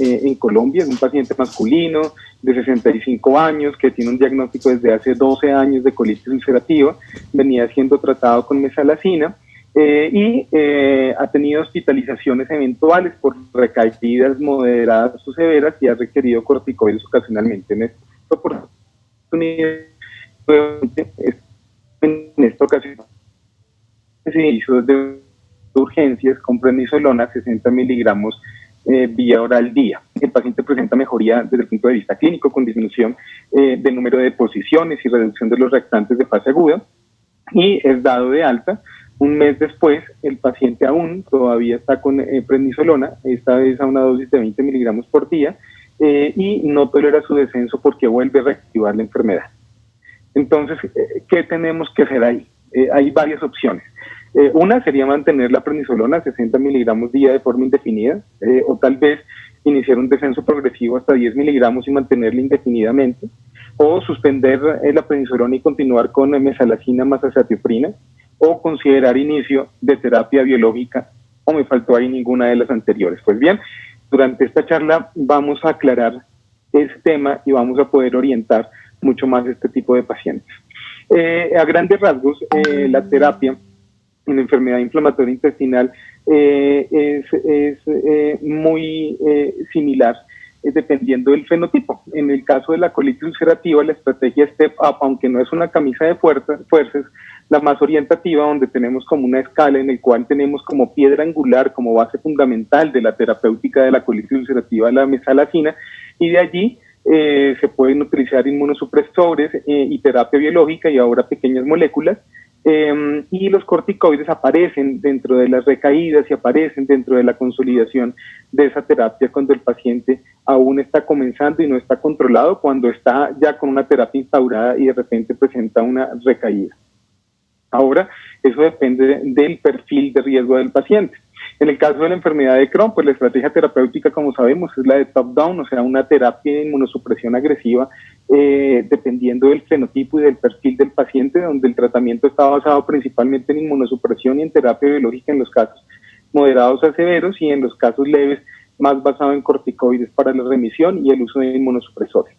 en Colombia. Es un paciente masculino de 65 años que tiene un diagnóstico desde hace 12 años de colitis ulcerativa, venía siendo tratado con mesalazina y ha tenido hospitalizaciones eventuales por recaídas moderadas o severas y ha requerido corticoides ocasionalmente. En esta oportunidad, en esta ocasión, se hizo de urgencias con prednisolona 60 miligramos vía oral día. El paciente presenta mejoría desde el punto de vista clínico con disminución del número de deposiciones y reducción de los reactantes de fase aguda y es dado de alta. Un mes después, el paciente aún todavía está con prednisolona, esta vez a una dosis de 20 miligramos por día, y no tolera su descenso porque vuelve a reactivar la enfermedad. Entonces, ¿qué tenemos que hacer ahí? Hay varias opciones. Una sería mantener la prednisolona a 60 miligramos día de forma indefinida, o tal vez iniciar un descenso progresivo hasta 10 miligramos y mantenerla indefinidamente, o suspender la prednisolona y continuar con mesalazina más azathioprina, o considerar inicio de terapia biológica, o me faltó ahí ninguna de las anteriores. Pues bien, durante esta charla vamos a aclarar ese tema y vamos a poder orientar mucho más este tipo de pacientes. A grandes rasgos, la terapia en enfermedad inflamatoria intestinal es muy similar dependiendo del fenotipo. En el caso de la colitis ulcerativa, la estrategia Step Up, aunque no es una camisa de fuerzas, la más orientativa, donde tenemos como una escala en el cual tenemos como piedra angular, como base fundamental de la terapéutica de la colitis ulcerativa, la mesalazina, y de allí se pueden utilizar inmunosupresores y terapia biológica y ahora pequeñas moléculas, y los corticoides aparecen dentro de las recaídas y aparecen dentro de la consolidación de esa terapia cuando el paciente aún está comenzando y no está controlado, cuando está ya con una terapia instaurada y de repente presenta una recaída. Ahora, eso depende del perfil de riesgo del paciente. En el caso de la enfermedad de Crohn, pues la estrategia terapéutica, como sabemos, es la de top-down, o sea, una terapia de inmunosupresión agresiva, dependiendo del fenotipo y del perfil del paciente, donde el tratamiento está basado principalmente en inmunosupresión y en terapia biológica en los casos moderados a severos y en los casos leves, más basado en corticoides para la remisión y el uso de inmunosupresores.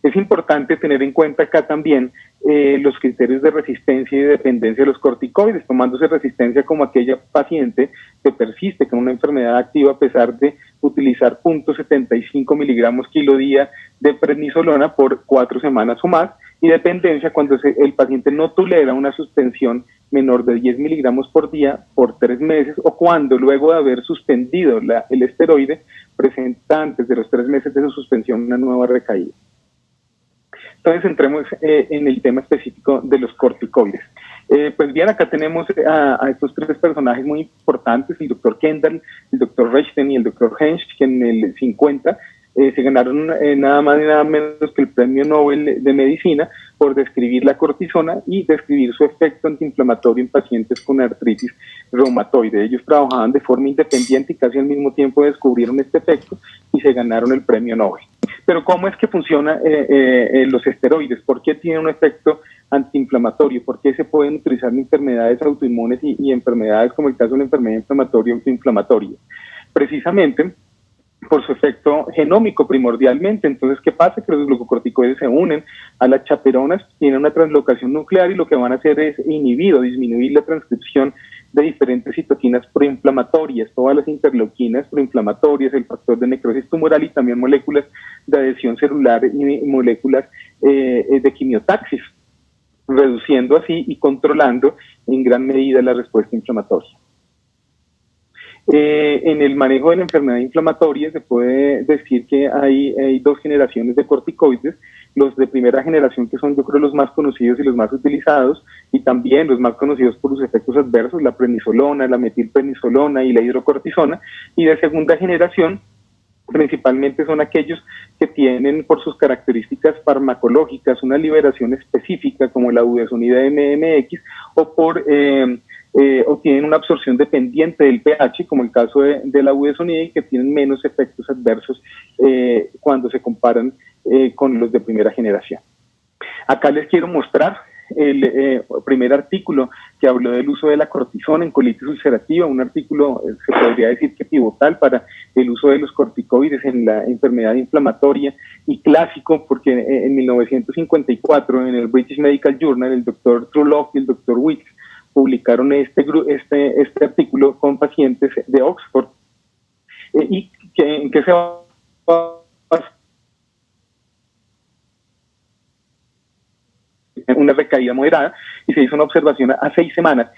Es importante tener en cuenta acá también los criterios de resistencia y de dependencia de los corticoides, tomándose resistencia como aquella paciente que persiste con una enfermedad activa a pesar de utilizar 0.75 miligramos kilo día de prednisolona por 4 semanas o más, y dependencia cuando el paciente no tolera una suspensión menor de 10 miligramos por día por 3 meses, o cuando luego de haber suspendido el esteroide presenta antes de los 3 meses de su suspensión una nueva recaída. Entonces entremos en el tema específico de los corticoides. Pues bien, acá tenemos a estos 3 personajes muy importantes, el doctor Kendall, el doctor Rechtin y el doctor Hensch, que en el 50 se ganaron nada más y nada menos que el premio Nobel de Medicina por describir la cortisona y describir su efecto antiinflamatorio en pacientes con artritis reumatoide. Ellos trabajaban de forma independiente y casi al mismo tiempo descubrieron este efecto y se ganaron el premio Nobel. Pero ¿cómo es que funcionan los esteroides? ¿Por qué tienen un efecto antiinflamatorio? ¿Por qué se pueden utilizar en enfermedades autoinmunes y enfermedades como el caso de la enfermedad inflamatoria o autoinflamatoria? Precisamente por su efecto genómico primordialmente. Entonces, ¿qué pasa? Que los glucocorticoides se unen a las chaperonas, tienen una translocación nuclear y lo que van a hacer es inhibir o disminuir la transcripción de diferentes citoquinas proinflamatorias, todas las interleuquinas proinflamatorias, el factor de necrosis tumoral y también moléculas de adhesión celular y moléculas de quimiotaxis, reduciendo así y controlando en gran medida la respuesta inflamatoria. En el manejo de la enfermedad inflamatoria se puede decir que hay 2 generaciones de corticoides, los de primera generación que son yo creo los más conocidos y los más utilizados, y también los más conocidos por sus efectos adversos, la prednisolona, la metilprednisolona y la hidrocortisona, y de segunda generación principalmente son aquellos que tienen por sus características farmacológicas una liberación específica como la budesonida MMX o tienen una absorción dependiente del pH, como el caso de la budesonida, y que tienen menos efectos adversos cuando se comparan con los de primera generación. Acá les quiero mostrar el primer artículo que habló del uso de la cortisona en colitis ulcerativa, un artículo, se podría decir que pivotal para el uso de los corticoides en la enfermedad inflamatoria, y clásico porque en 1954 en el British Medical Journal el doctor Truelock y el doctor Weeks publicaron este artículo con pacientes de Oxford, y en que se va una recaída moderada, y se hizo una observación a 6 semanas,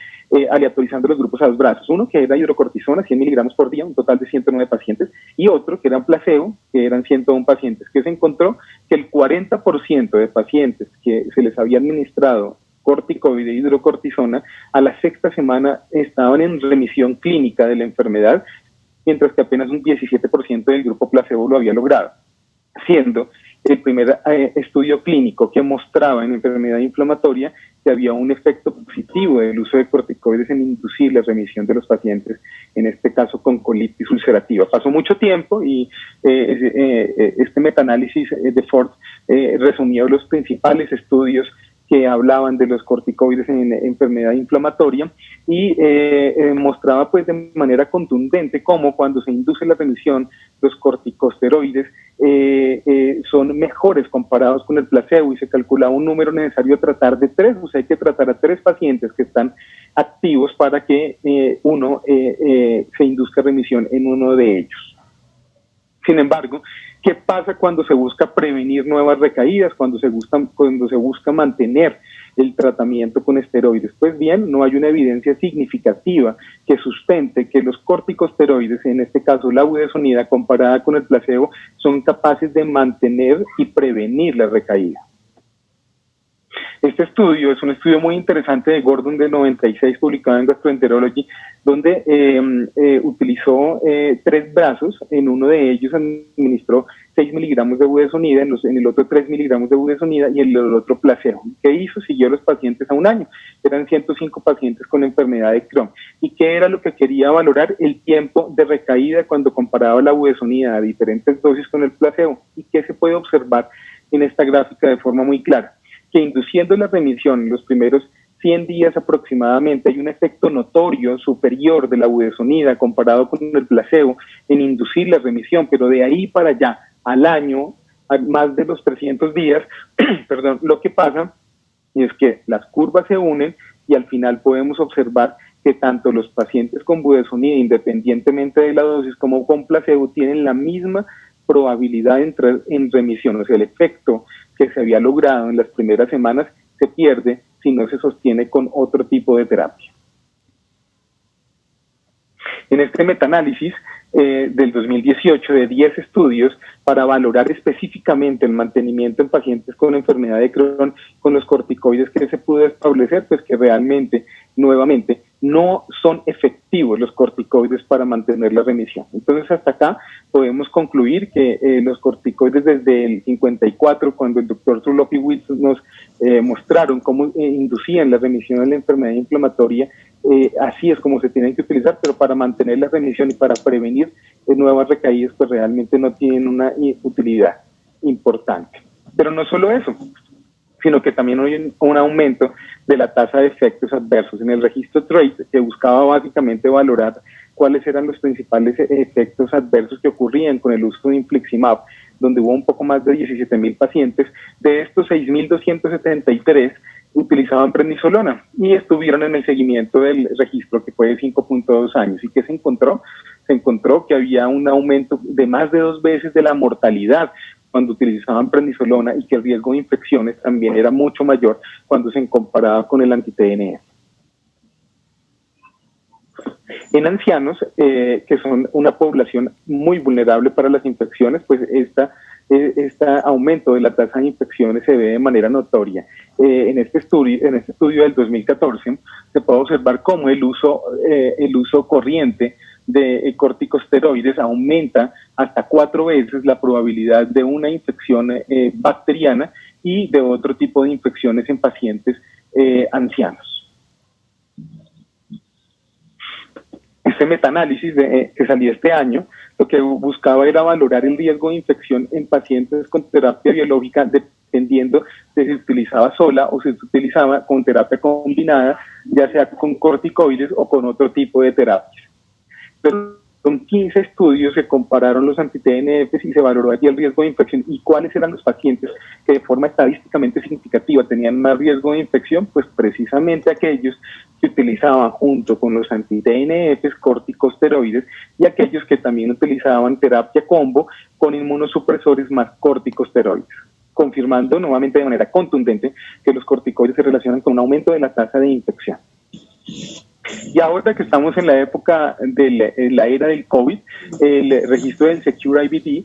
aleatorizando los grupos a 2 brazos. Uno que era hidrocortisona, 100 miligramos por día, un total de 109 pacientes, y otro que era placebo, que eran 101 pacientes, que se encontró que el 40% de pacientes que se les había administrado corticoide e hidrocortisona, a la 6ª semana estaban en remisión clínica de la enfermedad, mientras que apenas un 17% del grupo placebo lo había logrado, siendo el primer estudio clínico que mostraba en enfermedad inflamatoria que había un efecto positivo del uso de corticoides en inducir la remisión de los pacientes, en este caso con colitis ulcerativa. Pasó mucho tiempo y este metaanálisis de Ford resumió los principales estudios que hablaban de los corticoides en enfermedad inflamatoria, y mostraba pues de manera contundente cómo cuando se induce la remisión los corticosteroides son mejores comparados con el placebo, y se calculaba un número necesario a tratar de 3, o sea, hay que tratar a 3 pacientes que están activos para que se induzca remisión en uno de ellos. Sin embargo, ¿qué pasa cuando se busca prevenir nuevas recaídas, cuando se busca mantener el tratamiento con esteroides? Pues bien, no hay una evidencia significativa que sustente que los corticosteroides, en este caso la budesonida comparada con el placebo, son capaces de mantener y prevenir la recaída. Este estudio es un estudio muy interesante de Gordon del 96, publicado en Gastroenterology, donde utilizó 3 brazos. En uno de ellos administró 6 miligramos de budesonida, en el otro 3 miligramos de budesonida, y en el otro placebo. ¿Qué hizo? Siguió a los pacientes a un año. Eran 105 pacientes con enfermedad de Crohn. ¿Y qué era lo que quería valorar? El tiempo de recaída cuando comparaba la budesonida a diferentes dosis con el placebo. ¿Y qué se puede observar en esta gráfica de forma muy clara? Que induciendo la remisión en los primeros 100 días aproximadamente hay un efecto notorio superior de la budesonida comparado con el placebo en inducir la remisión, pero de ahí para allá, al año, a más de los 300 días, perdón, lo que pasa es que las curvas se unen y al final podemos observar que tanto los pacientes con budesonida, independientemente de la dosis, como con placebo, tienen la misma probabilidad de entrar en remisión. O sea, el efecto que se había logrado en las primeras semanas se pierde si no se sostiene con otro tipo de terapia. En este metaanálisis del 2018 de 10 estudios para valorar específicamente el mantenimiento en pacientes con enfermedad de Crohn con los corticoides, que se pudo establecer pues que realmente, nuevamente, no son efectivos los corticoides para mantener la remisión. Entonces, hasta acá podemos concluir que los corticoides desde el 54, cuando el doctor Truelock y Weeks nos mostraron cómo inducían la remisión de la enfermedad inflamatoria, así es como se tienen que utilizar, pero para mantener la remisión y para prevenir nuevas recaídas, pues realmente no tienen una utilidad importante. Pero no solo eso, sino que también hay un aumento de la tasa de efectos adversos. En el registro TRACE se buscaba básicamente valorar cuáles eran los principales efectos adversos que ocurrían con el uso de infliximab, donde hubo un poco más de 17,000 pacientes. De estos, 6,273 utilizaban prednisolona y estuvieron en el seguimiento del registro, que fue de 5.2 años. ¿Y qué se encontró? Se encontró que había un aumento de más de 2 veces de la mortalidad cuando utilizaban prednisolona, y que el riesgo de infecciones también era mucho mayor cuando se comparaba con el anti-TNF. En ancianos, que son una población muy vulnerable para las infecciones, pues este aumento de la tasa de infecciones se ve de manera notoria. En este estudio del 2014 se puede observar cómo el uso corriente de corticosteroides aumenta hasta 4 veces la probabilidad de una infección bacteriana y de otro tipo de infecciones en pacientes ancianos. Este metaanálisis que salió este año, lo que buscaba era valorar el riesgo de infección en pacientes con terapia biológica dependiendo de si se utilizaba sola o si se utilizaba con terapia combinada, ya sea con corticoides o con otro tipo de terapias. Pero son 15 estudios que compararon los anti-TNFs y se valoró allí el riesgo de infección y cuáles eran los pacientes que de forma estadísticamente significativa tenían más riesgo de infección, pues precisamente aquellos que utilizaban junto con los anti-TNFs corticosteroides y aquellos que también utilizaban terapia combo con inmunosupresores más corticosteroides, confirmando nuevamente de manera contundente que los corticoides se relacionan con un aumento de la tasa de infección. Y ahora que estamos en la época de la era del COVID, el registro del Secure IBD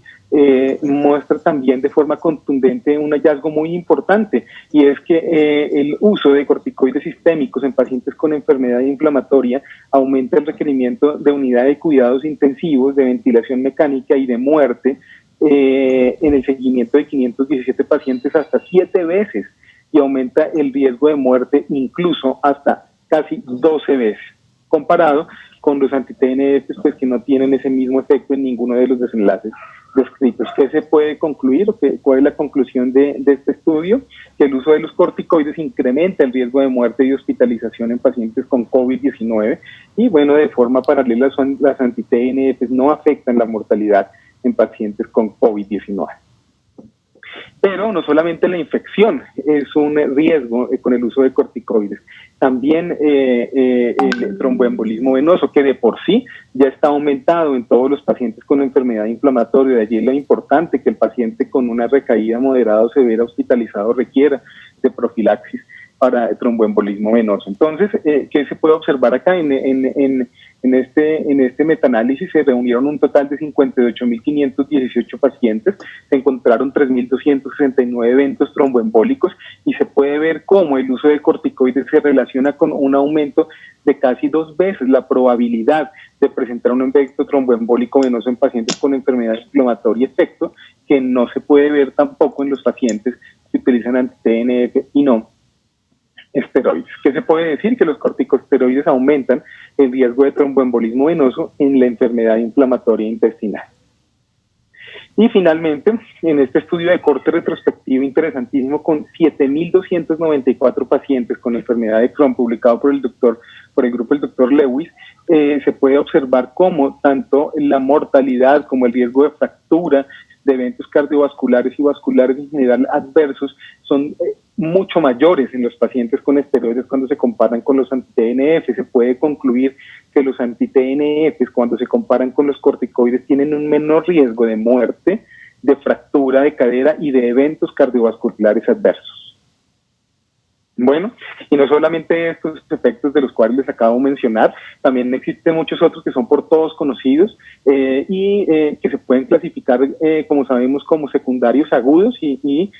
muestra también de forma contundente un hallazgo muy importante, y es que el uso de corticoides sistémicos en pacientes con enfermedad inflamatoria aumenta el requerimiento de unidad de cuidados intensivos, de ventilación mecánica y de muerte en el seguimiento de 517 pacientes hasta 7 veces, y aumenta el riesgo de muerte incluso hasta casi 12 veces, comparado con los anti-TNFs, pues, que no tienen ese mismo efecto en ninguno de los desenlaces descritos. ¿Qué se puede concluir? ¿Cuál es la conclusión de este estudio? Que el uso de los corticoides incrementa el riesgo de muerte y hospitalización en pacientes con COVID-19, y bueno, de forma paralela las anti-TNFs no afectan la mortalidad en pacientes con COVID-19. Pero no solamente la infección es un riesgo con el uso de corticoides, también el tromboembolismo venoso, que de por sí ya está aumentado en todos los pacientes con enfermedad inflamatoria. De allí lo importante que el paciente con una recaída moderada o severa hospitalizado requiera de profilaxis para tromboembolismo venoso. Entonces, ¿qué se puede observar acá? En este metaanálisis se reunieron un total de 58.518 pacientes, se encontraron 3.269 eventos tromboembólicos, y se puede ver cómo el uso de corticoides se relaciona con un aumento de casi 2 veces la probabilidad de presentar un efecto tromboembólico venoso en pacientes con enfermedad inflamatoria, efecto que no se puede ver tampoco en los pacientes que utilizan anti-TNF y no esteroides. ¿Qué se puede decir? Que los corticosteroides aumentan el riesgo de tromboembolismo venoso en la enfermedad inflamatoria intestinal. Y finalmente, en este estudio de corte retrospectivo interesantísimo con 7.294 pacientes con enfermedad de Crohn, publicado por el grupo del doctor Lewis, se puede observar cómo tanto la mortalidad como el riesgo de fractura, de eventos cardiovasculares y vasculares en general adversos son mucho mayores en los pacientes con esteroides cuando se comparan con los anti-TNF. Se puede concluir que los anti-TNF, cuando se comparan con los corticoides, tienen un menor riesgo de muerte, de fractura de cadera y de eventos cardiovasculares adversos. Bueno, y no solamente estos efectos de los cuales les acabo de mencionar, también existen muchos otros que son por todos conocidos y que se pueden clasificar, como sabemos, como secundarios agudos y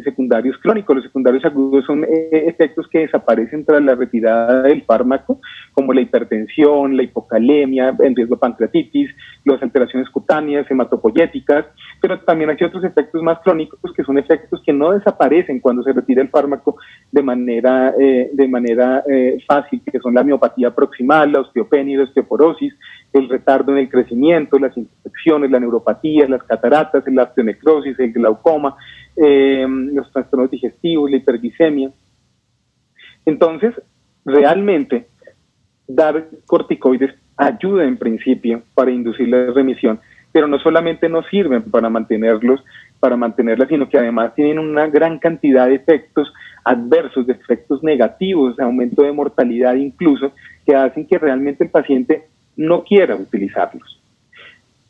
secundarios crónicos. Los secundarios agudos son efectos que desaparecen tras la retirada del fármaco, como la hipertensión, la hipocalemia, el riesgo de pancreatitis, las alteraciones cutáneas, hematopoyéticas, pero también hay otros efectos más crónicos que son efectos que no desaparecen cuando se retira el fármaco de manera fácil, que son la miopatía proximal, la osteopenia y la osteoporosis, el retardo en el crecimiento, las infecciones, la neuropatía, las cataratas, la osteonecrosis, el glaucoma, los trastornos digestivos, la hiperglicemia. Entonces, realmente, dar corticoides ayuda en principio para inducir la remisión, pero no solamente nos sirven para mantenerla, sino que además tienen una gran cantidad de efectos adversos, de efectos negativos, de aumento de mortalidad incluso, que hacen que realmente el paciente no quiera utilizarlos.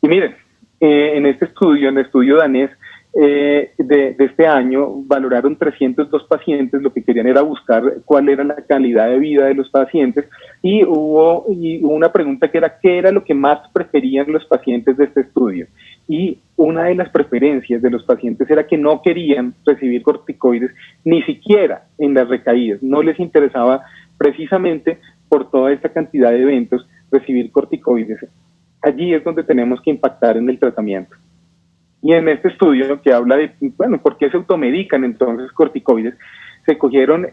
Y miren, en el estudio danés de este año, valoraron 302 pacientes. Lo que querían era buscar cuál era la calidad de vida de los pacientes, y hubo una pregunta que era ¿qué era lo que más preferían los pacientes de este estudio? Y una de las preferencias de los pacientes era que no querían recibir corticoides ni siquiera en las recaídas. No les interesaba, precisamente por toda esta cantidad de eventos, recibir corticoides. Allí es donde tenemos que impactar en el tratamiento. Y en este estudio que habla de, bueno, ¿por qué se automedican entonces corticoides? Se cogieron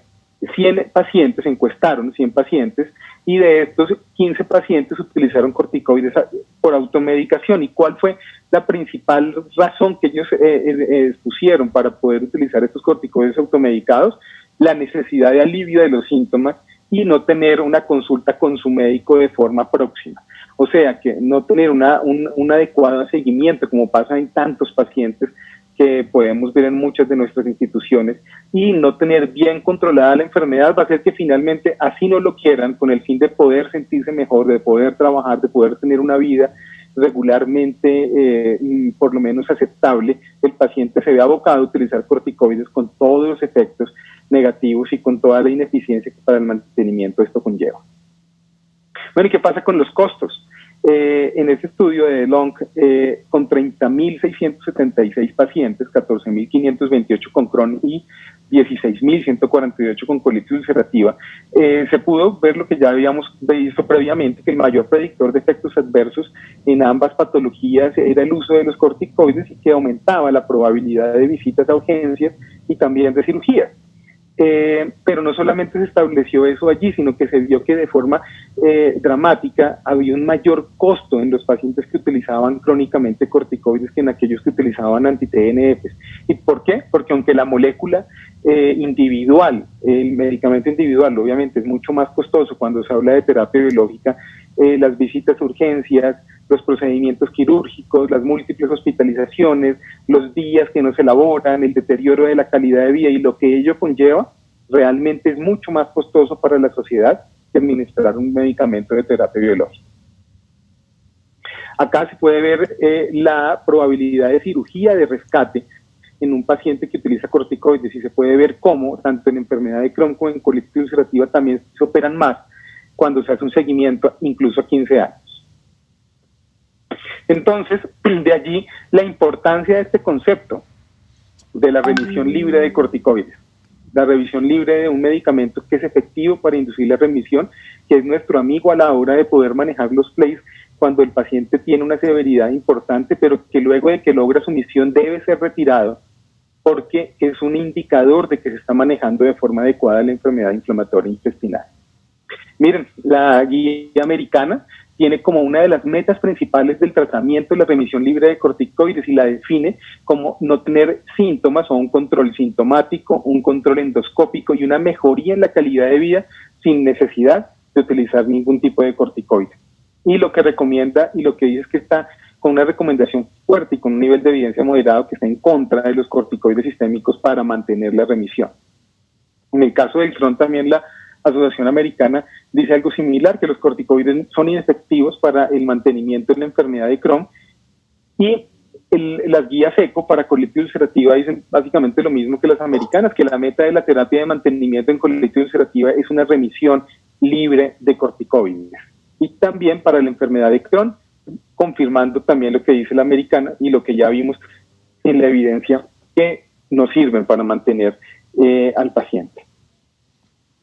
100 pacientes, encuestaron 100 pacientes, y de estos 15 pacientes utilizaron corticoides por automedicación. ¿Y cuál fue la principal razón que ellos expusieron para poder utilizar estos corticoides automedicados? La necesidad de alivio de los síntomas y no tener una consulta con su médico de forma próxima. O sea, que no tener un adecuado seguimiento, como pasa en tantos pacientes que podemos ver en muchas de nuestras instituciones, y no tener bien controlada la enfermedad va a hacer que finalmente, así no lo quieran, con el fin de poder sentirse mejor, de poder trabajar, de poder tener una vida regularmente, por lo menos aceptable, el paciente se ve abocado a utilizar corticoides con todos los efectos negativos y con toda la ineficiencia que para el mantenimiento esto conlleva. Bueno, ¿y qué pasa con los costos? En ese estudio de Long, con 30.676 pacientes, 14.528 con Crohn y 16.148 con colitis ulcerativa, se pudo ver lo que ya habíamos visto previamente, que el mayor predictor de efectos adversos en ambas patologías era el uso de los corticoides, y que aumentaba la probabilidad de visitas a urgencias y también de cirugías. Pero no solamente se estableció eso allí, sino que se vio que de forma dramática había un mayor costo en los pacientes que utilizaban crónicamente corticoides que en aquellos que utilizaban anti-TNFs. ¿Y por qué? Porque aunque la molécula individual, el medicamento individual obviamente es mucho más costoso cuando se habla de terapia biológica, las visitas a urgencias, los procedimientos quirúrgicos, las múltiples hospitalizaciones, los días que no se elaboran, el deterioro de la calidad de vida y lo que ello conlleva, realmente es mucho más costoso para la sociedad que administrar un medicamento de terapia biológica. Acá se puede ver la probabilidad de cirugía de rescate en un paciente que utiliza corticoides, y se puede ver cómo, tanto en enfermedad de Crohn como en colitis ulcerativa, también se operan más cuando se hace un seguimiento incluso a 15 años. Entonces, de allí la importancia de este concepto de la remisión libre de corticoides, la remisión libre de un medicamento que es efectivo para inducir la remisión, que es nuestro amigo a la hora de poder manejar los plays cuando el paciente tiene una severidad importante, pero que luego de que logra su misión debe ser retirado, porque es un indicador de que se está manejando de forma adecuada la enfermedad inflamatoria intestinal. Miren, la guía americana tiene como una de las metas principales del tratamiento la remisión libre de corticoides, y la define como no tener síntomas o un control sintomático, un control endoscópico y una mejoría en la calidad de vida sin necesidad de utilizar ningún tipo de corticoide. Y lo que recomienda y lo que dice es que está con una recomendación fuerte y con un nivel de evidencia moderado que está en contra de los corticoides sistémicos para mantener la remisión. En el caso del Crohn, también la Asociación Americana dice algo similar, que los corticoides son inefectivos para el mantenimiento de la enfermedad de Crohn, y las guías ECO para colitis ulcerativa dicen básicamente lo mismo que las americanas, que la meta de la terapia de mantenimiento en colitis ulcerativa es una remisión libre de corticoides. Y también para la enfermedad de Crohn, confirmando también lo que dice la americana y lo que ya vimos en la evidencia que nos sirven para mantener al paciente.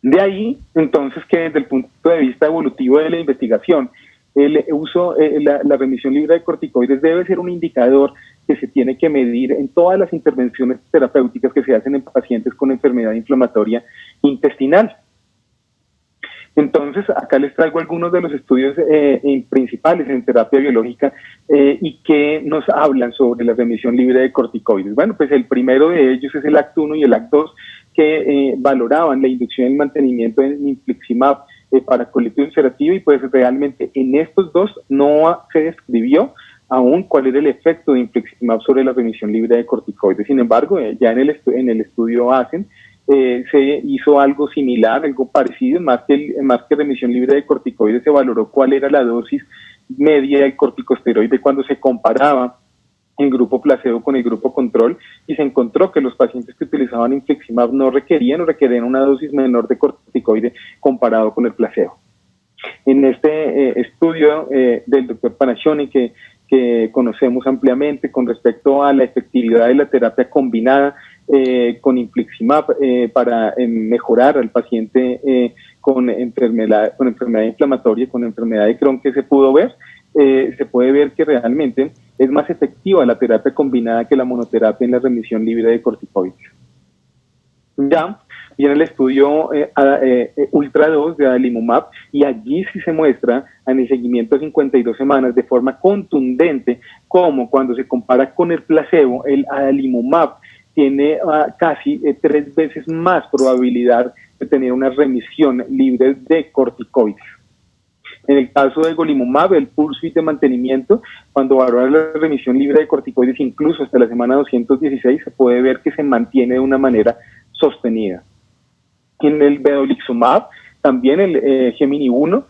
De ahí, entonces, que desde el punto de vista evolutivo de la investigación, el uso, la remisión libre de corticoides debe ser un indicador que se tiene que medir en todas las intervenciones terapéuticas que se hacen en pacientes con enfermedad inflamatoria intestinal. Entonces, acá les traigo algunos de los estudios principales en terapia biológica y que nos hablan sobre la remisión libre de corticoides. Bueno, pues el primero de ellos es el ACT-1 y el ACT-2, que valoraban la inducción y el mantenimiento de infliximab para colitis ulcerativa, y pues realmente en estos dos no se describió aún cuál era el efecto de infliximab sobre la remisión libre de corticoides. Sin embargo, ya en el estudio ASCEN se hizo algo similar, algo parecido, más que remisión libre de corticoides, se valoró cuál era la dosis media del corticosteroide cuando se comparaba el grupo placebo con el grupo control, y se encontró que los pacientes que utilizaban infliximab no requerían una dosis menor de corticoide comparado con el placebo. En este estudio del doctor Panaccioni, que conocemos ampliamente con respecto a la efectividad de la terapia combinada con infliximab para mejorar al paciente con enfermedad inflamatoria, con enfermedad de Crohn, que se pudo ver, se puede ver que realmente es más efectiva la terapia combinada que la monoterapia en la remisión libre de corticoides. Ya Viene el estudio Ultra 2 de adalimumab, y allí sí se muestra en el seguimiento de 52 semanas de forma contundente cómo cuando se compara con el placebo, el adalimumab tiene casi 3 veces más probabilidad de tener una remisión libre de corticoides. En el caso de golimumab, el pulso de mantenimiento, cuando valora la remisión libre de corticoides, incluso hasta la semana 216, se puede ver que se mantiene de una manera sostenida. En el vedolizumab, también el Gemini 1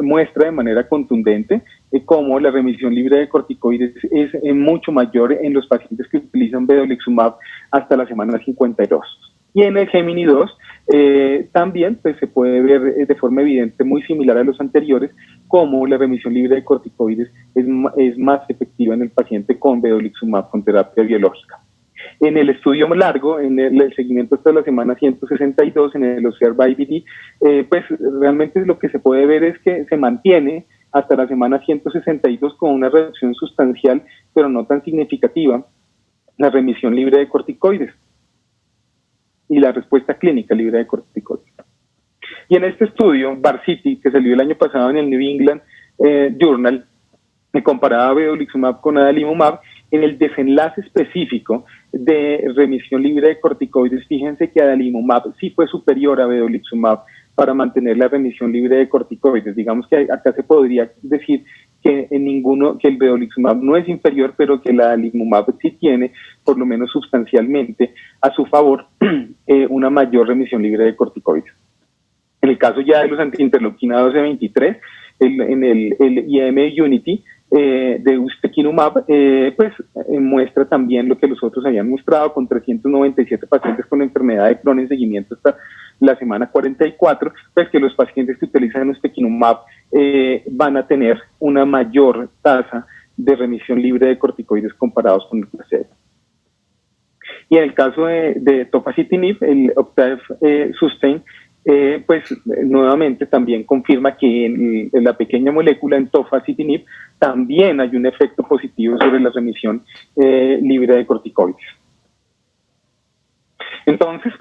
muestra de manera contundente cómo la remisión libre de corticoides es mucho mayor en los pacientes que utilizan vedolizumab hasta la semana 52. Y en el Gemini 2 también pues, se puede ver de forma evidente, muy similar a los anteriores, cómo la remisión libre de corticoides es más efectiva en el paciente con vedolizumab, con terapia biológica. En el estudio largo, en el seguimiento hasta la semana 162, en el OBSERVE-IBD, pues realmente lo que se puede ver es que se mantiene hasta la semana 162 con una reducción sustancial, pero no tan significativa, la remisión libre de corticoides y la respuesta clínica libre de corticoides. Y en este estudio, Varsity, que salió el año pasado en el New England Journal, comparaba vedolizumab con adalimumab. En el desenlace específico de remisión libre de corticoides, fíjense que adalimumab sí fue superior a vedolizumab para mantener la remisión libre de corticoides. Digamos que acá se podría decir que que el vedolizumab no es inferior, pero que el adalimumab sí tiene, por lo menos sustancialmente, a su favor una mayor remisión libre de corticoides. En el caso ya de los antiinterleuquina 12-23, en el IM Unity de ustekinumab, muestra también lo que los otros habían mostrado, con 397 pacientes con enfermedad de Crohn en seguimiento hasta la semana 44, pues que los pacientes que utilizan ustekinumab van a tener una mayor tasa de remisión libre de corticoides comparados con el placebo. Y en el caso de tofacitinib, el Octave Sustain, nuevamente también confirma que en la pequeña molécula en tofacitinib también hay un efecto positivo sobre la remisión libre de corticoides. Entonces,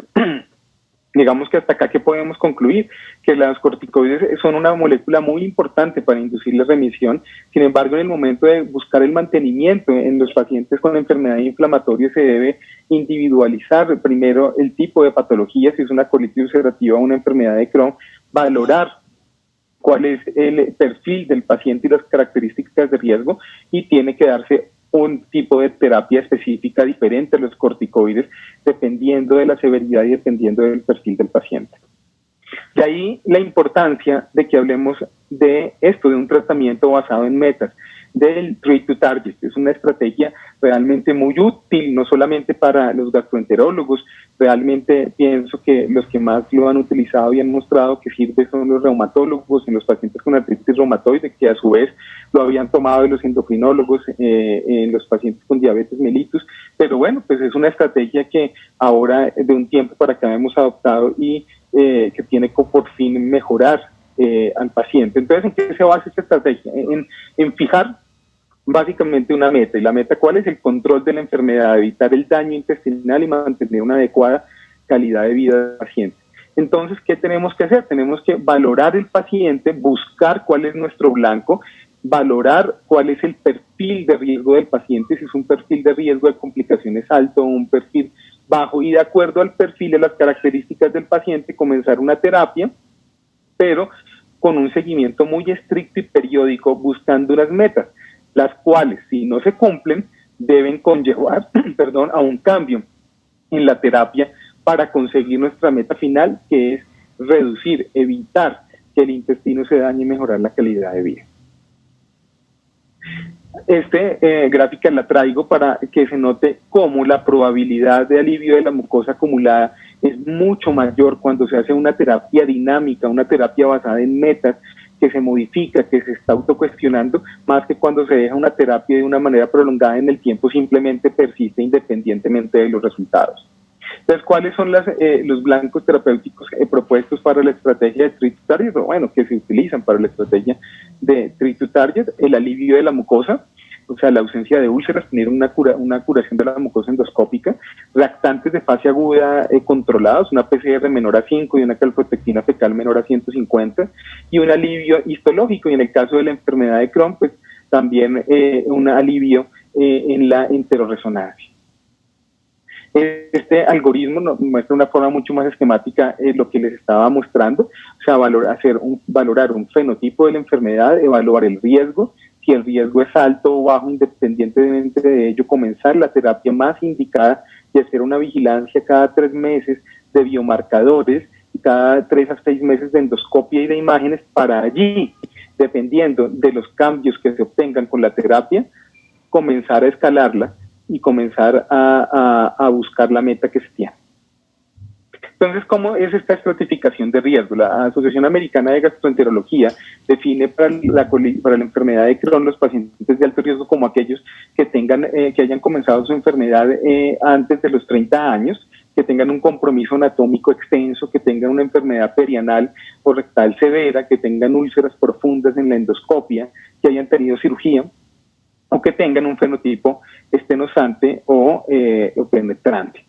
digamos que hasta acá que podemos concluir que los corticoides son una molécula muy importante para inducir la remisión. Sin embargo, en el momento de buscar el mantenimiento en los pacientes con enfermedad inflamatoria se debe individualizar primero el tipo de patología, si es una colitis ulcerativa o una enfermedad de Crohn, valorar cuál es el perfil del paciente y las características de riesgo, y tiene que darse un tipo de terapia específica diferente a los corticoides, dependiendo de la severidad y dependiendo del perfil del paciente. De ahí la importancia de que hablemos de esto, de un tratamiento basado en metas, del Treat to Target. Es una estrategia realmente muy útil, no solamente para los gastroenterólogos. Realmente pienso que los que más lo han utilizado y han mostrado que sirve son los reumatólogos en los pacientes con artritis reumatoide, que a su vez lo habían tomado de los endocrinólogos en los pacientes con diabetes mellitus. Pero bueno, pues es una estrategia que ahora de un tiempo para acá hemos adoptado y que tiene por fin mejorar al paciente. Entonces, ¿en qué se basa esta estrategia? En fijar básicamente una meta. ¿Y la meta cuál es? El control de la enfermedad, evitar el daño intestinal y mantener una adecuada calidad de vida del paciente. Entonces, ¿qué tenemos que hacer? Tenemos que valorar el paciente, buscar cuál es nuestro blanco, valorar cuál es el perfil de riesgo del paciente, si es un perfil de riesgo de complicaciones alto o un perfil bajo, y de acuerdo al perfil de las características del paciente, comenzar una terapia, pero con un seguimiento muy estricto y periódico, buscando unas metas, las cuales, si no se cumplen, deben conllevar a un cambio en la terapia para conseguir nuestra meta final, que es reducir, evitar que el intestino se dañe y mejorar la calidad de vida. Gráfica la traigo para que se note cómo la probabilidad de alivio de la mucosa acumulada es mucho mayor cuando se hace una terapia dinámica, una terapia basada en metas, que se modifica, que se está autocuestionando, más que cuando se deja una terapia de una manera prolongada en el tiempo, simplemente persiste independientemente de los resultados. Entonces, ¿cuáles son los blancos terapéuticos propuestos para la estrategia de Treat to Target? Bueno, que se utilizan para la estrategia de Treat to Target: el alivio de la mucosa, o sea, la ausencia de úlceras, tener una curación de la mucosa endoscópica, lactantes de fase aguda controlados, una PCR menor a 5 y una calprotectina fecal menor a 150, y un alivio histológico, y en el caso de la enfermedad de Crohn, pues también un alivio en la enterorresonancia. Este algoritmo nos muestra una forma mucho más esquemática lo que les estaba mostrando, o sea, valorar un fenotipo de la enfermedad, evaluar el riesgo, si el riesgo es alto o bajo, independientemente de ello, comenzar la terapia más indicada y hacer una vigilancia cada 3 meses de biomarcadores y cada 3 a 6 meses de endoscopia y de imágenes para allí, dependiendo de los cambios que se obtengan con la terapia, comenzar a escalarla y comenzar a buscar la meta que se tiene. Entonces, ¿cómo es esta estratificación de riesgo? La Asociación Americana de Gastroenterología define para la enfermedad de Crohn los pacientes de alto riesgo como aquellos que hayan comenzado su enfermedad antes de los 30 años, que tengan un compromiso anatómico extenso, que tengan una enfermedad perianal o rectal severa, que tengan úlceras profundas en la endoscopia, que hayan tenido cirugía, o que tengan un fenotipo estenosante o penetrante.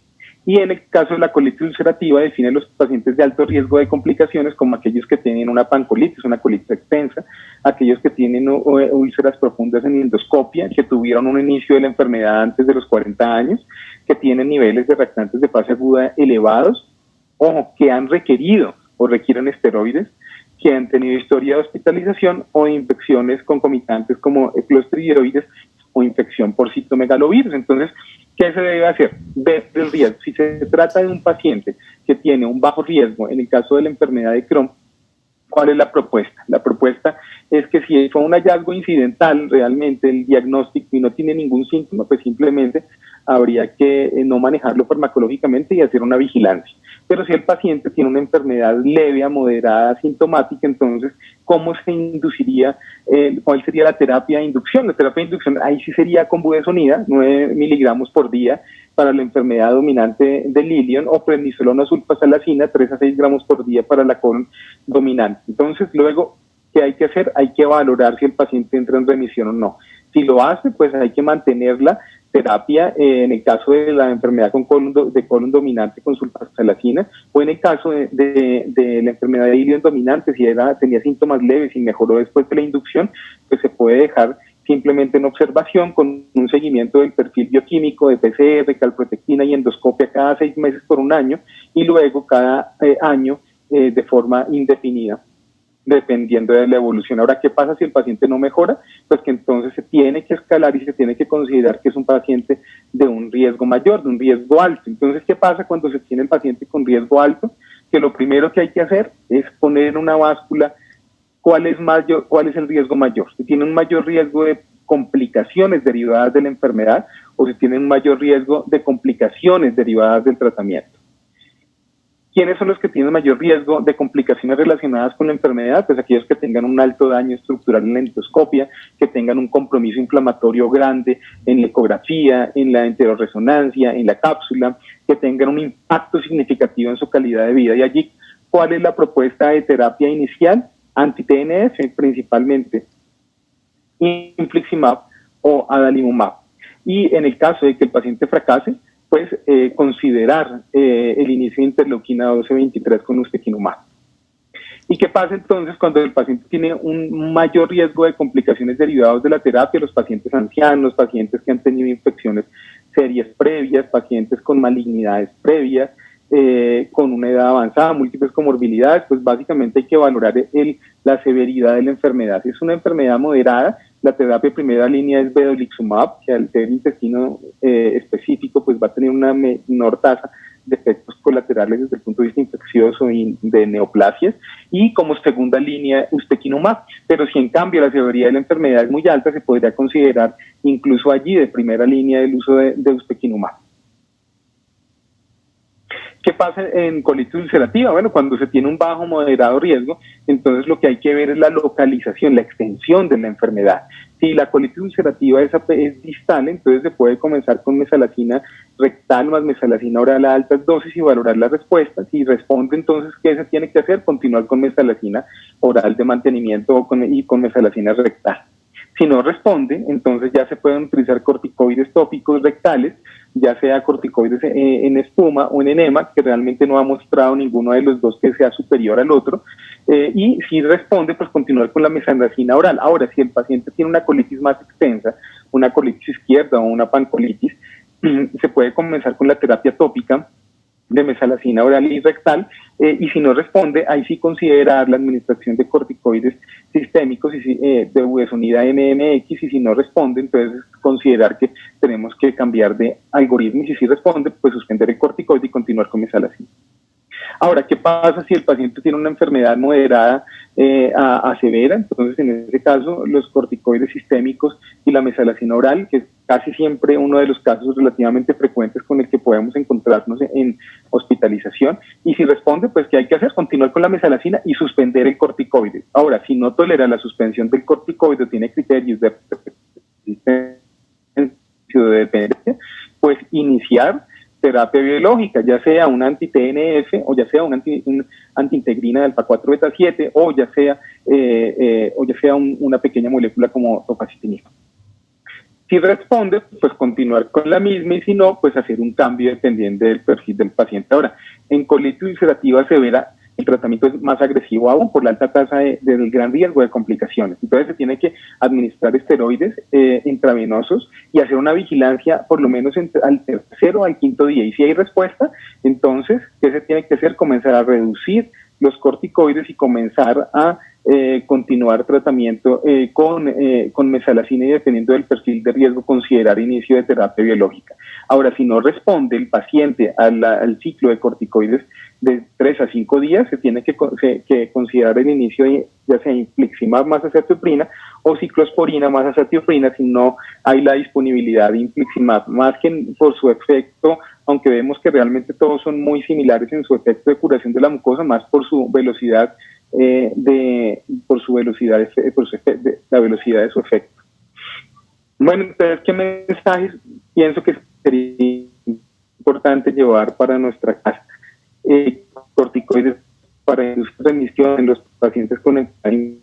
Y en el caso de la colitis ulcerativa define los pacientes de alto riesgo de complicaciones como aquellos que tienen una pancolitis, una colitis extensa, aquellos que tienen úlceras profundas en la endoscopia, que tuvieron un inicio de la enfermedad antes de los 40 años, que tienen niveles de lactantes de fase aguda elevados, o que han requerido o requieren esteroides, que han tenido historia de hospitalización o infecciones concomitantes como clostridioides o infección por citomegalovirus. Entonces, ¿qué se debe hacer? Ver el riesgo. Si se trata de un paciente que tiene un bajo riesgo, en el caso de la enfermedad de Crohn, ¿cuál es la propuesta? La propuesta es que si fue un hallazgo incidental realmente el diagnóstico y no tiene ningún síntoma, pues simplemente habría que no manejarlo farmacológicamente y hacer una vigilancia. Pero si el paciente tiene una enfermedad leve a moderada sintomática, entonces, ¿cómo se induciría? ¿Cuál sería la terapia de inducción? La terapia de inducción ahí sí sería con budesonida, 9 miligramos por día para la enfermedad dominante de Lilion, o prednisolona sulfasalacina, 3 a 6 gramos por día para la colon dominante. Entonces, luego, ¿qué hay que hacer? Hay que valorar si el paciente entra en remisión o no. Si lo hace, pues hay que mantener la terapia en el caso de la enfermedad de colon dominante con sulfasalacina, o en el caso de la enfermedad de Lilion dominante, si tenía síntomas leves y mejoró después de la inducción, pues se puede dejar simplemente en observación con un seguimiento del perfil bioquímico de PCR, calprotectina y endoscopia cada 6 meses por un año, y luego cada año de forma indefinida, dependiendo de la evolución. Ahora, ¿qué pasa si el paciente no mejora? Pues que entonces se tiene que escalar y se tiene que considerar que es un paciente de un riesgo mayor, de un riesgo alto. Entonces, ¿qué pasa cuando se tiene el paciente con riesgo alto? Que lo primero que hay que hacer es poner en una báscula cuál es el riesgo mayor. Si tiene un mayor riesgo de complicaciones derivadas de la enfermedad o si tiene un mayor riesgo de complicaciones derivadas del tratamiento. ¿Quiénes son los que tienen mayor riesgo de complicaciones relacionadas con la enfermedad? Pues aquellos que tengan un alto daño estructural en la endoscopia, que tengan un compromiso inflamatorio grande en la ecografía, en la enterorresonancia, en la cápsula, que tengan un impacto significativo en su calidad de vida. Y allí, ¿cuál es la propuesta de terapia inicial? Anti-TNF principalmente, infliximab o adalimumab. Y en el caso de que el paciente fracase, pues considerar el inicio de interleuquina 12-23 con ustekinumab. ¿Y qué pasa entonces cuando el paciente tiene un mayor riesgo de complicaciones derivadas de la terapia? Los pacientes ancianos, pacientes que han tenido infecciones serias previas, pacientes con malignidades previas, con una edad avanzada, múltiples comorbilidades, pues básicamente hay que valorar la severidad de la enfermedad. Si es una enfermedad moderada, la terapia de primera línea es vedolizumab, que al ser intestino específico, pues va a tener una menor tasa de efectos colaterales desde el punto de vista infeccioso y de neoplasias, y como segunda línea ustekinumab. Pero si en cambio la severidad de la enfermedad es muy alta, se podría considerar incluso allí de primera línea el uso de ustekinumab. ¿Qué pasa en colitis ulcerativa? Bueno, cuando se tiene un bajo moderado riesgo, entonces lo que hay que ver es la localización, la extensión de la enfermedad. Si la colitis ulcerativa es distal, entonces se puede comenzar con mesalacina rectal más mesalacina oral a altas dosis y valorar la respuesta. Si responde, entonces, ¿qué se tiene que hacer? Continuar con mesalacina oral de mantenimiento y con mesalacina rectal. Si no responde, entonces ya se pueden utilizar corticoides tópicos rectales, ya sea corticoides en espuma o en enema, que realmente no ha mostrado ninguno de los dos que sea superior al otro, y si responde, pues continuar con la mesalazina oral. Ahora, si el paciente tiene una colitis más extensa, una colitis izquierda o una pancolitis, se puede comenzar con la terapia tópica de mesalazina oral y rectal, y si no responde, ahí sí considerar la administración de corticoides sistémicos y de budesonida MMX, y si no responde, entonces considerar que tenemos que cambiar de algoritmo, y si sí responde, pues suspender el corticoide y continuar con mesalazina. Ahora, ¿qué pasa si el paciente tiene una enfermedad moderada a severa? Entonces, en ese caso, los corticoides sistémicos y la mesalazina oral, que es casi siempre uno de los casos relativamente frecuentes con el que podemos encontrarnos en hospitalización. Y si responde, pues, ¿qué hay que hacer? Continuar con la mesalazina y suspender el corticoide. Ahora, si no tolera la suspensión del corticoide, tiene criterios de dependencia, pues iniciar terapia biológica, ya sea una anti-TNF o ya sea una antiintegrina de alfa 4 beta 7 o ya sea una pequeña molécula como tofacitinib. Si responde, pues continuar con la misma, y si no, pues hacer un cambio dependiente del perfil del paciente. Ahora, en colitis ulcerativa severa, el tratamiento es más agresivo aún por la alta tasa del gran riesgo de complicaciones. Entonces se tiene que administrar esteroides intravenosos y hacer una vigilancia por lo menos al tercero o al quinto día. Y si hay respuesta, entonces, ¿qué se tiene que hacer? Comenzar a reducir los corticoides y comenzar a continuar tratamiento con mesalazina, y dependiendo del perfil de riesgo, considerar inicio de terapia biológica. Ahora, si no responde el paciente al ciclo de corticoides de 3 a 5 días, se tiene que considerar el inicio de ya sea infliximab más acetoprina o ciclosporina más acetoprina, si no hay la disponibilidad de infliximab, más que por su efecto, aunque vemos que realmente todos son muy similares en su efecto de curación de la mucosa, más por su velocidad la velocidad de su efecto. Bueno, entonces, ¿qué mensajes pienso que sería importante llevar para nuestra casa? Corticoides para inducir remisión en los pacientes con enfermedad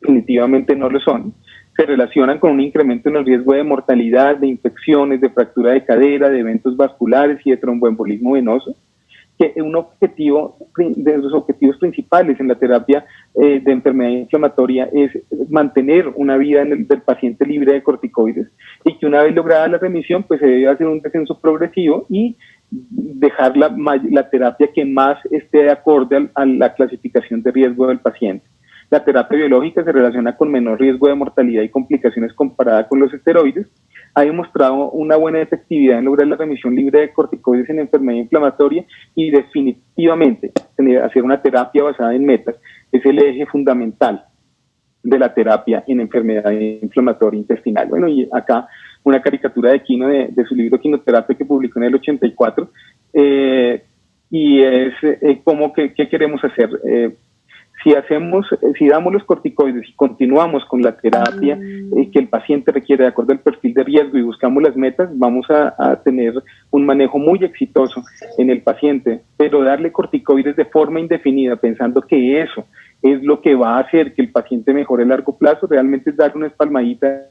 definitivamente no lo son. Se relacionan con un incremento en el riesgo de mortalidad, de infecciones, de fractura de cadera, de eventos vasculares y de tromboembolismo venoso. Que un objetivo de los objetivos principales en la terapia de enfermedad inflamatoria es mantener una vida del paciente libre de corticoides, y que una vez lograda la remisión, pues se debe hacer un descenso progresivo y dejar la terapia que más esté de acorde a la clasificación de riesgo del paciente. La terapia biológica se relaciona con menor riesgo de mortalidad y complicaciones comparada con los esteroides. Ha demostrado una buena efectividad en lograr la remisión libre de corticoides en enfermedad inflamatoria, y definitivamente hacer una terapia basada en metas es el eje fundamental de la terapia en enfermedad inflamatoria intestinal. Bueno, y acá una caricatura de Quino de su libro Quinoterapia, que publicó en el 84, y es como que ¿qué queremos hacer? Si damos los corticoides y continuamos con la terapia que el paciente requiere de acuerdo al perfil de riesgo, y buscamos las metas, vamos a tener un manejo muy exitoso en el paciente. Pero darle corticoides de forma indefinida, pensando que eso es lo que va a hacer que el paciente mejore a largo plazo, realmente es dar una palmadita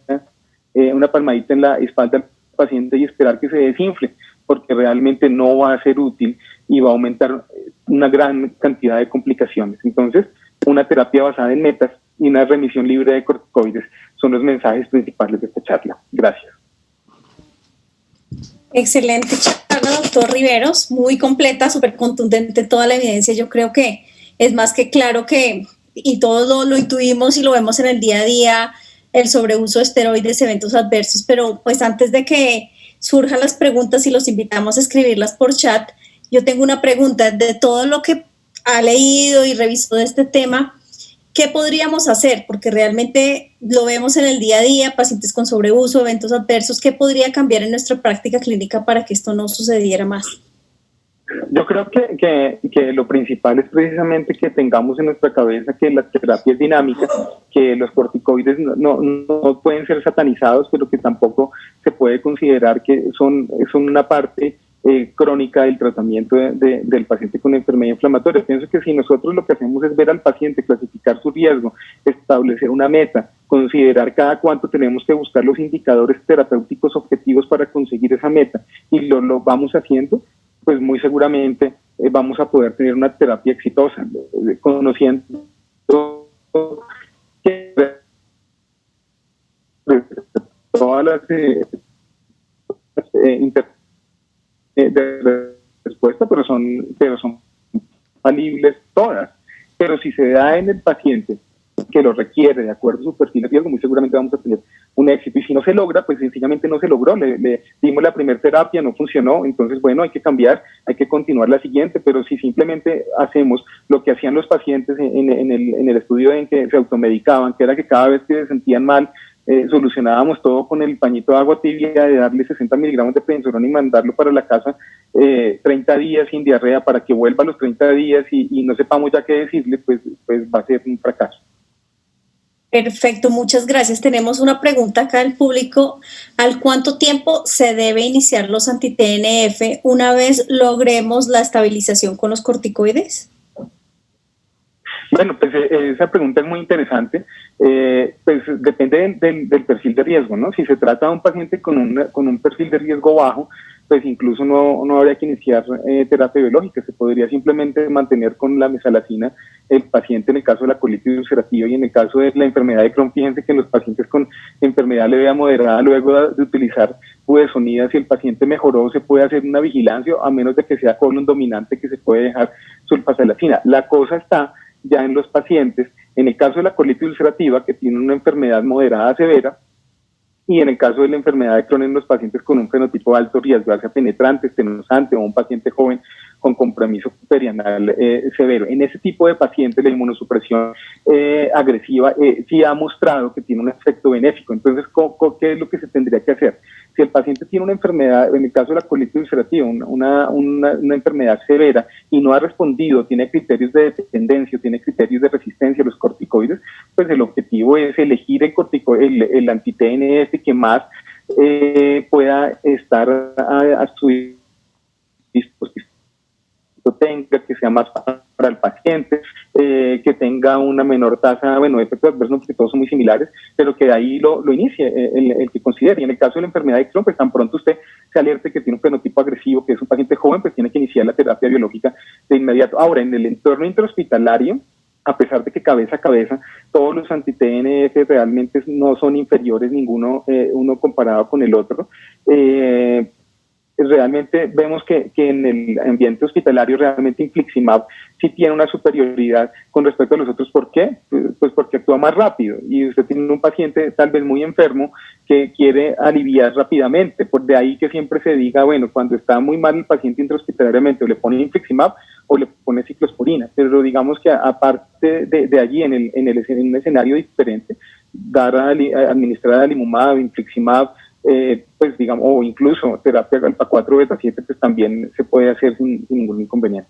en la espalda al paciente y esperar que se desinfle, porque realmente no va a ser útil y va a aumentar una gran cantidad de complicaciones. Entonces, una terapia basada en metas y una remisión libre de corticoides son los mensajes principales de esta charla. Gracias. Excelente charla, doctor Riveros, muy completa, súper contundente toda la evidencia. Yo creo que es más que claro que, y todos lo intuimos y lo vemos en el día a día, el sobreuso de esteroides, eventos adversos. Pero pues antes de que surjan las preguntas, y los invitamos a escribirlas por chat, yo tengo una pregunta. De todo lo que ha leído y revisado de este tema, ¿qué podríamos hacer? Porque realmente lo vemos en el día a día, pacientes con sobreuso, eventos adversos. ¿Qué podría cambiar en nuestra práctica clínica para que esto no sucediera más? Yo creo que lo principal es precisamente que tengamos en nuestra cabeza que la terapia es dinámica, que los corticoides no pueden ser satanizados, pero que tampoco se puede considerar que son una parte crónica del tratamiento del paciente con enfermedad inflamatoria. Pienso que si nosotros lo que hacemos es ver al paciente, clasificar su riesgo, establecer una meta, considerar cada cuánto tenemos que buscar los indicadores terapéuticos objetivos para conseguir esa meta, y lo vamos haciendo, pues muy seguramente vamos a poder tener una terapia exitosa, conociendo que todas las de respuesta, pero son falibles todas. Pero si se da en el paciente que lo requiere de acuerdo a su perfil de riesgo, muy seguramente vamos a tener un éxito. Y si no se logra, pues sencillamente no se logró. Le dimos la primera terapia, no funcionó, entonces bueno, hay que cambiar, hay que continuar la siguiente. Pero si simplemente hacemos lo que hacían los pacientes en el estudio en que se automedicaban, que era que cada vez que se sentían mal, solucionábamos todo con el pañito de agua tibia, de darle 60 miligramos de prednisolona y mandarlo para la casa 30 días sin diarrea para que vuelva a los 30 días y no sepamos ya qué decirle, pues va a ser un fracaso. Perfecto, muchas gracias. Tenemos una pregunta acá del público. ¿Al cuánto tiempo se debe iniciar los anti-TNF una vez logremos la estabilización con los corticoides? Bueno, pues esa pregunta es muy interesante. Pues depende del perfil de riesgo, ¿no? Si se trata de un paciente con un perfil de riesgo bajo, pues incluso no habría que iniciar terapia biológica. Se podría simplemente mantener con la mesalazina el paciente en el caso de la colitis ulcerativa, y en el caso de la enfermedad de Crohn, fíjense que en los pacientes con enfermedad leve a moderada, luego de utilizar budesonida, si el paciente mejoró, se puede hacer una vigilancia, a menos de que sea colon dominante, que se puede dejar sulfasalazina. La cosa está ya en los pacientes, en el caso de la colitis ulcerativa, que tiene una enfermedad moderada a severa, y en el caso de la enfermedad de Crohn en los pacientes con un fenotipo de alto riesgo, ya sea penetrante, estenosante o un paciente joven con compromiso perianal severo. En ese tipo de pacientes la inmunosupresión agresiva sí ha mostrado que tiene un efecto benéfico. Entonces, ¿qué es lo que se tendría que hacer? Si el paciente tiene una enfermedad, en el caso de la colitis ulcerativa, una enfermedad severa y no ha respondido, tiene criterios de dependencia, tiene criterios de resistencia a los corticoides, pues el objetivo es elegir el anti-TNF que más pueda estar a su disposición, tenga, que sea más para el paciente, que tenga una menor tasa, bueno, efectos adversos, porque todos son muy similares, pero que de ahí lo inicie el que considere. Y en el caso de la enfermedad de Crohn, pues tan pronto usted se alerte que tiene un fenotipo agresivo, que es un paciente joven, pues tiene que iniciar la terapia biológica de inmediato. Ahora, en el entorno intrahospitalario, a pesar de que cabeza a cabeza todos los anti-TNF realmente no son inferiores ninguno, uno comparado con el otro, realmente vemos que en el ambiente hospitalario realmente infliximab sí tiene una superioridad con respecto a los otros. ¿Por qué? Pues porque actúa más rápido, y usted tiene un paciente tal vez muy enfermo que quiere aliviar rápidamente. Por de ahí que siempre se diga, bueno, cuando está muy mal el paciente intrahospitalariamente, o le pone infliximab o le pone ciclosporina, pero digamos que aparte de allí, en un escenario diferente, administrar adalimumab, infliximab, pues digamos, o incluso terapia alfa 4 beta 7, pues también se puede hacer sin ningún inconveniente.